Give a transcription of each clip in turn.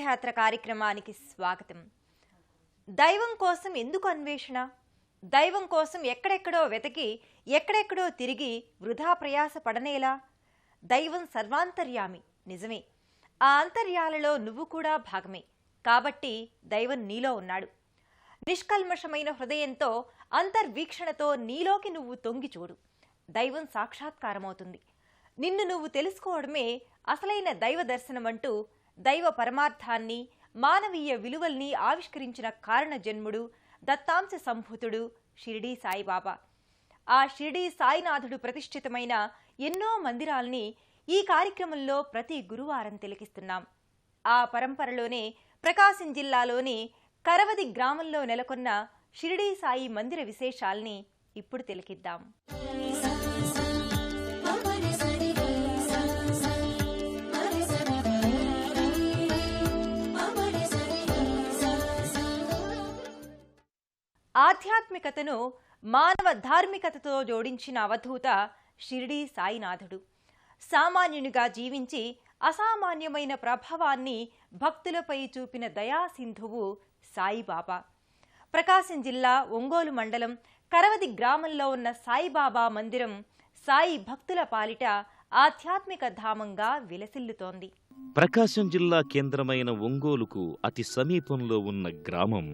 తీర్థయాత్ర కార్యక్రమానికి స్వాగతం. దైవం కోసం ఎందుకు అన్వేషణ? దైవం కోసం ఎక్కడెక్కడో వెతికి ఎక్కడెక్కడో తిరిగి వృధా ప్రయాస పడనేలా? దైవం సర్వాంతర్యామి, నిజమే. ఆ అంతర్యాలలో నువ్వు కూడా భాగమే. కాబట్టి దైవం నీలో ఉన్నాడు. నిష్కల్మషమైన హృదయంతో అంతర్వీక్షణతో నీలోకి నువ్వు తొంగి చూడు. దైవం సాక్షాత్కారమవుతుంది. నిన్ను నువ్వు తెలుసుకోవడమే అసలైన దైవ దర్శనమంటూ దైవ పరమార్థాన్ని, మానవీయ విలువల్ని ఆవిష్కరించిన కారణ జన్ముడు, దత్తాంశ సంభూతుడు షిరిడీ సాయిబాబా. ఆ షిరిడీ సాయినాథుడు ప్రతిష్ఠితమైన ఎన్నో మందిరాల్ని ఈ కార్యక్రమంలో ప్రతి గురువారం తిలకిస్తున్నాం. ఆ పరంపరలోనే ప్రకాశం జిల్లాలోని కరవది గ్రామంలో నెలకొన్న షిరిడీ సాయి మందిర విశేషాల్ని ఇప్పుడు తిలకిద్దాం. ఆధ్యాత్మికతను మానవ ధార్మికతతో జోడించిన అవధూత షిరిడీ సాయినాథుడు. సామాన్యునిగా జీవించి అసామాన్యమైన ప్రభావాన్ని భక్తులపై చూపిన దయాసింధువు సాయిబాబా. ప్రకాశం జిల్లా ఒంగోలు మండలం కరవది గ్రామంలో ఉన్న సాయిబాబా మందిరం సాయి భక్తుల పాలిట ఆధ్యాత్మిక ధామంగా విలసిల్లుతోంది. ప్రకాశం జిల్లా కేంద్రమైన ఒంగోలుకు అతి సమీపంలో ఉన్న గ్రామం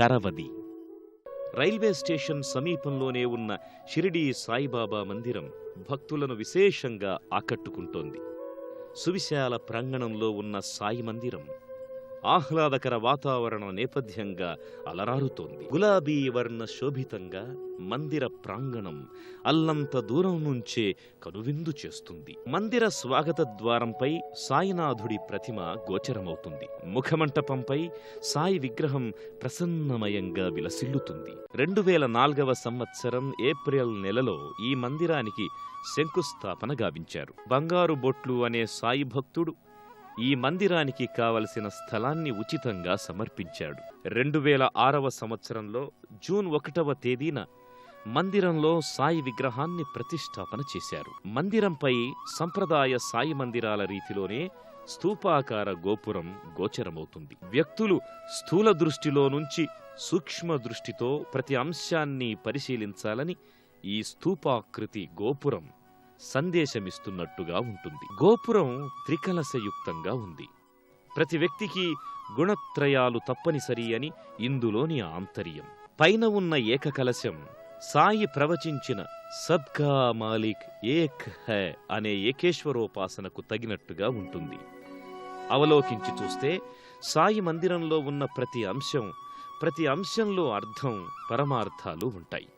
కరవది. రైల్వే స్టేషన్ సమీపంలోనే ఉన్న షిరిడీ సాయిబాబా మందిరం భక్తులను విశేషంగా ఆకట్టుకుంటోంది. సువిశాల ప్రాంగణంలో ఉన్న సాయి మందిరం ఆహ్లాదకర వాతావరణ నేపథ్యంగా అలరారుతోంది. గులాబీ వర్ణ శోభితంగా మందిర ప్రాంగణం అల్లంత దూరం నుంచే కనువిందు చేస్తుంది. మందిర స్వాగత ద్వారంపై సాయినాథుడి ప్రతిమ గోచరమవుతుంది. ముఖమంటపంపై సాయి విగ్రహం ప్రసన్నమయంగా విలసిల్లుతుంది. 2004వ సంవత్సరం ఏప్రిల్ నెలలో ఈ మందిరానికి శంకుస్థాపన గావించారు. బంగారు బొట్లు అనే సాయి భక్తుడు ఈ మందిరానికి కావలసిన స్థలాన్ని ఉచితంగా సమర్పించాడు. 2006వ సంవత్సరంలో జూన్ 1వ తేదీన మందిరంలో సాయి విగ్రహాన్ని ప్రతిష్ఠాపన చేశారు. మందిరంపై సంప్రదాయ సాయి మందిరాల రీతిలోనే స్తూపాకార గోపురం గోచరమవుతుంది. వ్యక్తులు స్థూల దృష్టిలో నుంచి సూక్ష్మ దృష్టితో ప్రతి అంశాన్ని పరిశీలించాలని ఈ స్తూపాకృతి గోపురం సందేశమిస్తున్నట్టుగా ఉంటుంది. గోపురం త్రికలశయుక్తంగా ఉంది. ప్రతి వ్యక్తికి గుణత్రయాలు తప్పనిసరి అని ఇందులోని ఆంతర్యం. పైన ఉన్న ఏకకలశం సాయి ప్రవచించిన సబ్కా మాలిక్ ఏక్ హై అనే ఏకేశ్వరోపాసనకు తగినట్టుగా ఉంటుంది. అవలోకించి చూస్తే సాయి మందిరంలో ఉన్న ప్రతి అంశంలో అర్థం, పరమార్థాలు ఉంటాయి.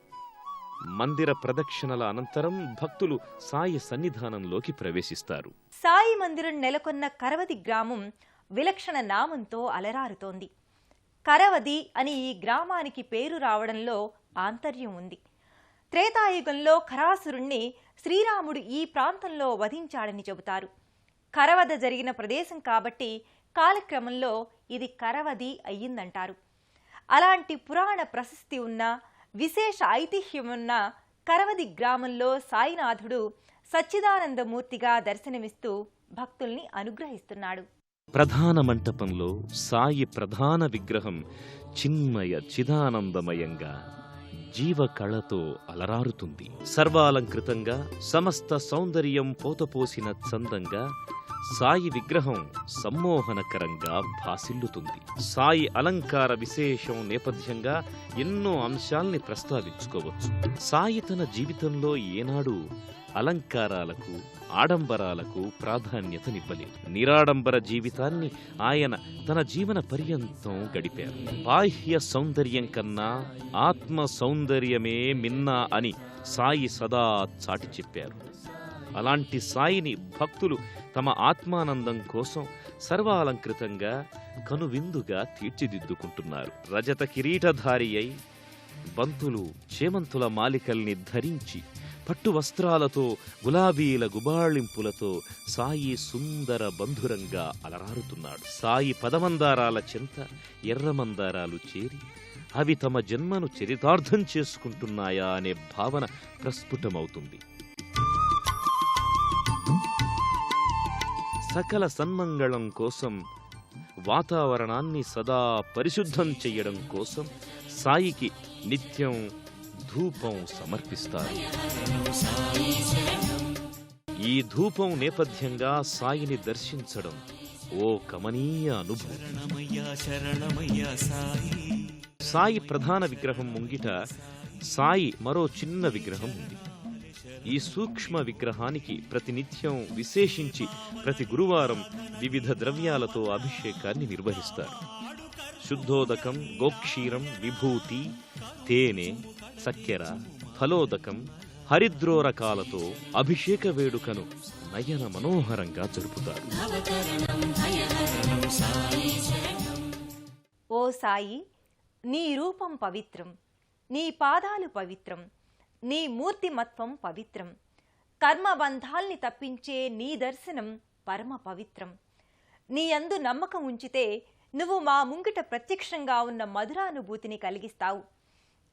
మందిర ప్రదక్షిణల అనంతరం భక్తులు సాయి సన్నిధానంలోకి ప్రవేశిస్తారు. సాయి మందిరం నెలకొన్న కరవది గ్రామం విలక్షణ నామంతో అలరారుతోంది. కరవది అని ఈ గ్రామానికి పేరు రావడంలో ఆంతర్యం ఉంది. త్రేతాయుగంలో ఖరాసురుణ్ణి శ్రీరాముడు ఈ ప్రాంతంలో వధించాడని చెబుతారు. కరవద జరిగిన ప్రదేశం కాబట్టి కాలక్రమంలో ఇది కరవది అయ్యిందంటారు. అలాంటి పురాణ ప్రశస్తి ఉన్న, విశేష ఐతిహ్యమున్న కరవది గ్రామంలో సాయినాథుడు సచ్చిదానందమూర్తిగా దర్శనమిస్తూ భక్తుల్ని అనుగ్రహిస్తున్నాడు. ప్రధాన మంటపంలో సాయి ప్రధాన విగ్రహం చిన్మయ చిదానందమయంగా జీవకళతో అలరారుతుంది. సర్వాలంకృతంగా సమస్త సౌందర్యం పోతపోసిన చందంగా సాయి విగ్రహం సమ్మోహనకరంగా భాసిల్లుతుంది. సాయి అలంకార విశేషం నేపథ్యంగా ఎన్నో అంశాల్ని ప్రస్తావించుకోవచ్చు. సాయి తన జీవితంలో ఏనాడు అలంకారాలకు, ఆడంబరాలకు ప్రాధాన్యతనివ్వలేదు. నిరాడంబర జీవితాన్ని ఆయన తన జీవన పర్యంతం గడిపారు. బాహ్య సౌందర్యం కన్నా ఆత్మ సౌందర్యమే మిన్నా అని సాయి సదా చాటి చెప్పారు. అలాంటి సాయిని భక్తులు తమ ఆత్మానందం కోసం సర్వాలంకృతంగా కనువిందుగా తీర్చిదిద్దుకుంటున్నారు. రజత కిరీటధారి అయి బంతులు, చేమంతుల మాలికల్ని ధరించి పట్టు వస్త్రాలతో, గులాబీల గుబాళింపులతో సాయి సుందర బంధురంగా అలరారుతున్నాడు. సాయి పదమందారాల చెంత ఎర్రమందారాలు చేరి అవి తమ జన్మను చరితార్థం చేసుకుంటున్నాయా అనే భావన ప్రస్ఫుటమవుతుంది. సకల సన్మంగళం కోసం వాతావరణాన్ని సదా పరిశుద్ధం చెయ్యడం కోసం సాయికి నిత్యం ధూపం సమర్పిస్తారు. ఈ ధూపం నేపథ్యంగా సాయిని దర్శించడం ఓ కమనీయ అనుభవం. సాయి ప్రధాన విగ్రహం ముంగిట సాయి మరో చిన్న విగ్రహం ఉంది. ఈ సూక్ష్మ విగ్రహానికి ప్రతినిత్యం విశేషించి ప్రతి గురువారం వివిధ ద్రవ్యాలతో అభిషేకాన్ని నిర్వహిస్తారు. శుద్ధోదకం, గోక్షీరం, విభూతి, తేనె, చక్కెర, ఫలోదకం, హరిద్రోరకాలతో అభిషేక వేడుకను నయన మనోహరంగా జరుపుతారు. ఓ సాయి, నీ రూపం పవిత్రం, నీ పాదాలు పవిత్రం, నీ మూర్తిమత్వం పవిత్రం, కర్మబంధాల్ని తప్పించే నీ దర్శనం పరమ పవిత్రం. నీ యందు నమ్మకం ఉంచితే నువ్వు మా ముంగిట ప్రత్యక్షంగా ఉన్న మధురానుభూతిని కలిగిస్తావు.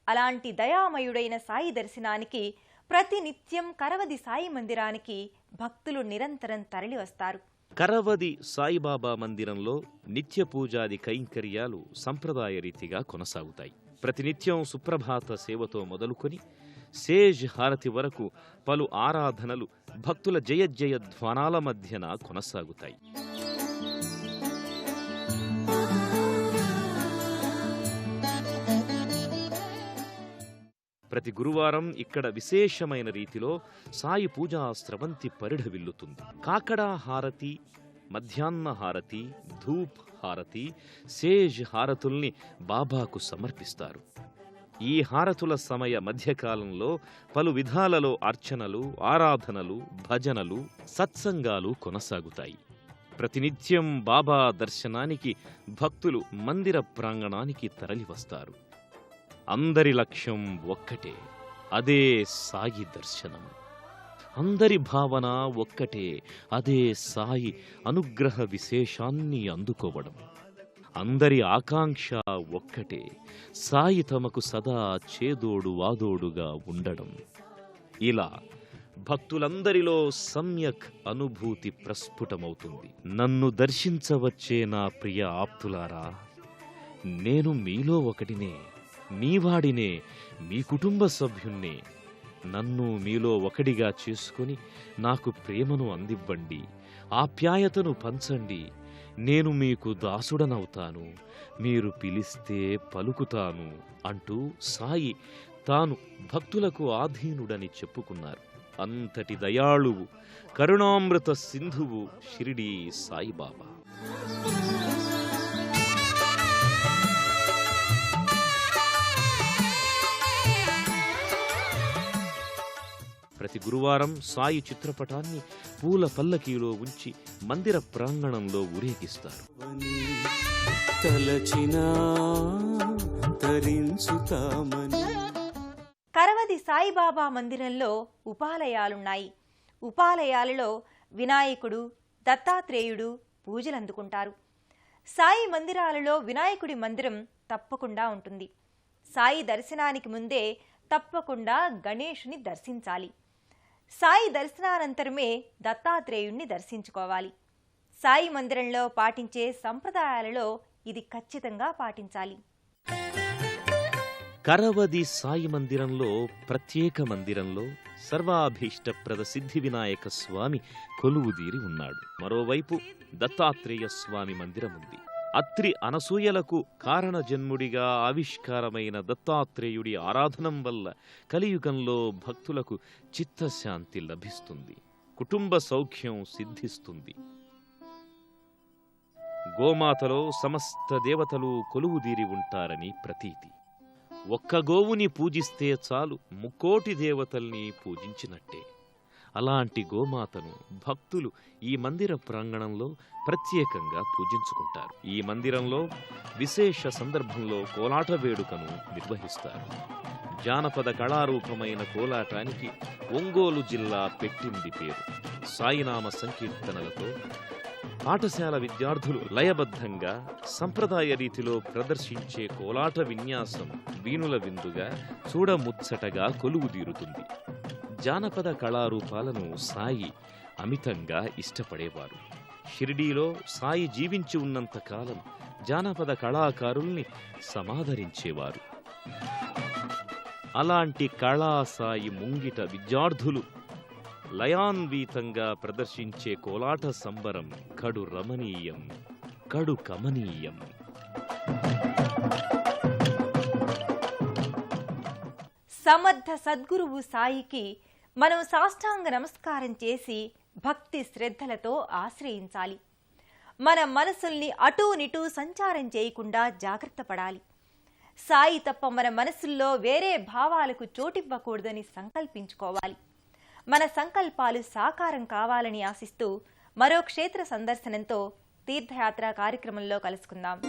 అలాంటి దయామయుడైన సాయి దర్శనానికి ప్రతినిత్యం కరవది సాయి మందిరానికి భక్తులు నిరంతరం తరలి వస్తారు. కరవది సాయిబాబా మందిరంలో నిత్య పూజాది కైంకర్యాలు సంప్రదాయ రీతిగా కొనసాగుతాయి. ప్రతినిత్యం సుప్రభాత సేవతో మొదలుకొని సేజ్ హారతి వరకు పలు ఆరాధనలు భక్తుల జయజయ ధ్వానాల మధ్యన కొనసాగుతాయి. ప్రతి గురువారం ఇక్కడ విశేషమైన రీతిలో సాయి పూజా స్రవంతి పరిఢవిల్లుతుంది. కాకడా హారతి, మధ్యాహ్న హారతి, ధూప్ హారతి, సేజ్ హారతుల్ని బాబాకు సమర్పిస్తారు. ఈ హారతుల సమయ మధ్యకాలంలో పలు విధాలలో అర్చనలు, ఆరాధనలు, భజనలు, సత్సంగాలు కొనసాగుతాయి. ప్రతినిత్యం బాబా దర్శనానికి భక్తులు మందిర ప్రాంగణానికి తరలివస్తారు. అందరి లక్ష్యం ఒక్కటే, అదే సాయి దర్శనం. అందరి భావన ఒక్కటే, అదే సాయి అనుగ్రహ విశేషాన్ని అందుకోవడం. అందరి ఆకాంక్ష ఒక్కటే, సాయి తమకు సదా చేదోడు వాదోడుగా ఉండడం. ఇలా భక్తులందరిలో సమ్యక్ అనుభూతి ప్రస్ఫుటమవుతుంది. నన్ను దర్శించవచ్చే నా ప్రియ ఆప్తులారా, నేను మీలో ఒకటినే, మీవాడినే, మీ కుటుంబ సభ్యున్నే. నన్ను మీలో ఒకడిగా చేసుకుని నాకు ప్రేమను అందివ్వండి, ఆప్యాయతను పంచండి. నేను మీకు దాసుడనవుతాను, మీరు పిలిస్తే పలుకుతాను అంటూ సాయి తాను భక్తులకు ఆధీనుడని చెప్పుకున్నారు. అంతటి దయాళువు, కరుణామృత సింధువు షిరిడీ సాయిబాబా. ప్రతి గురువారం సాయి చిత్రపటాన్ని పూల పల్లకీలో ఉంచి మందిర ప్రాంగణంలో ఊరేగిస్తారు. కరవది సాయిబాబా మందిరంలో ఉపాలయాలున్నాయి. ఉపాలయాలలో వినాయకుడు, దత్తాత్రేయుడు పూజలందుకుంటారు. సాయి మందిరాలలో వినాయకుడి మందిరం తప్పకుండా ఉంటుంది. సాయి దర్శనానికి ముందే తప్పకుండా గణేశుని దర్శించాలి. సాయి దర్శనానంతరమే దత్తాత్రేయుణ్ణి దర్శించుకోవాలి. సాయి మందిరంలో పాటించే సంప్రదాయాలలో ఇది ఖచ్చితంగా పాటించాలి. కరవది సాయి మందిరంలో ప్రత్యేక మందిరంలో సర్వాభీష్టప్రద సిద్ధి వినాయక స్వామి కొలువుదీరి ఉన్నాడు. మరోవైపు దత్తాత్రేయ స్వామి మందిరం ఉంది. అత్రి అనసూయలకు కారణజన్ముడిగా ఆవిష్కారమైన దత్తాత్రేయుడి ఆరాధనం వల్ల కలియుగంలో భక్తులకు చిత్తశాంతి లభిస్తుంది, కుటుంబ సౌఖ్యం సిద్ధిస్తుంది. గోమాతలో సమస్త దేవతలు కొలువుదీరి ఉంటారని ప్రతీతి. ఒక్క గోవుని పూజిస్తే చాలు ముక్కోటి దేవతల్ని పూజించినట్టే. అలాంటి గోమాతను భక్తులు ఈ మందిర ప్రాంగణంలో ప్రత్యేకంగా పూజించుకుంటారు. ఈ మందిరంలో విశేష సందర్భంలో కోలాట వేడుకను నిర్వహిస్తారు. జానపద కళారూపమైన కోలాటానికి ఒంగోలు జిల్లా పెట్టింది పేరు. సాయినామ సంకీర్తనలతో పాఠశాల విద్యార్థులు లయబద్ధంగా సంప్రదాయ రీతిలో ప్రదర్శించే కోలాట విన్యాసం వీణుల విందుగా చూడముచ్చటగా కొలువుదీరుతుంది. జానపద కళారూపాలను సాయి అమితంగా ఇష్టపడేవారు. షిరిడీలో సాయి జీవించి ఉన్నంత కాలం జానపద కళాకారుల్ని సమాదరించేవారు. అలాంటి కళాసాయి ముంగిట విద్యార్థులు లయాన్వీతంగా ప్రదర్శించే కోలాట సంబరం కడు రమణీయం, కడు కమనీయం. సమర్థ సద్గురువు సాయికి మనం సాష్టాంగ నమస్కారం చేసి భక్తి శ్రద్ధలతో ఆశ్రయించాలి. మన మనసుల్ని అటూనిటూ సంచారం చేయకుండా జాగ్రత్త పడాలి. సాయి తప్ప మన మనసుల్లో వేరే భావాలకు చోటివ్వకూడదని సంకల్పించుకోవాలి. మన సంకల్పాలు సాకారం కావాలని ఆశిస్తూ మరో క్షేత్ర సందర్శనంతో తీర్థయాత్ర కార్యక్రమంలో కలుసుకుందాం.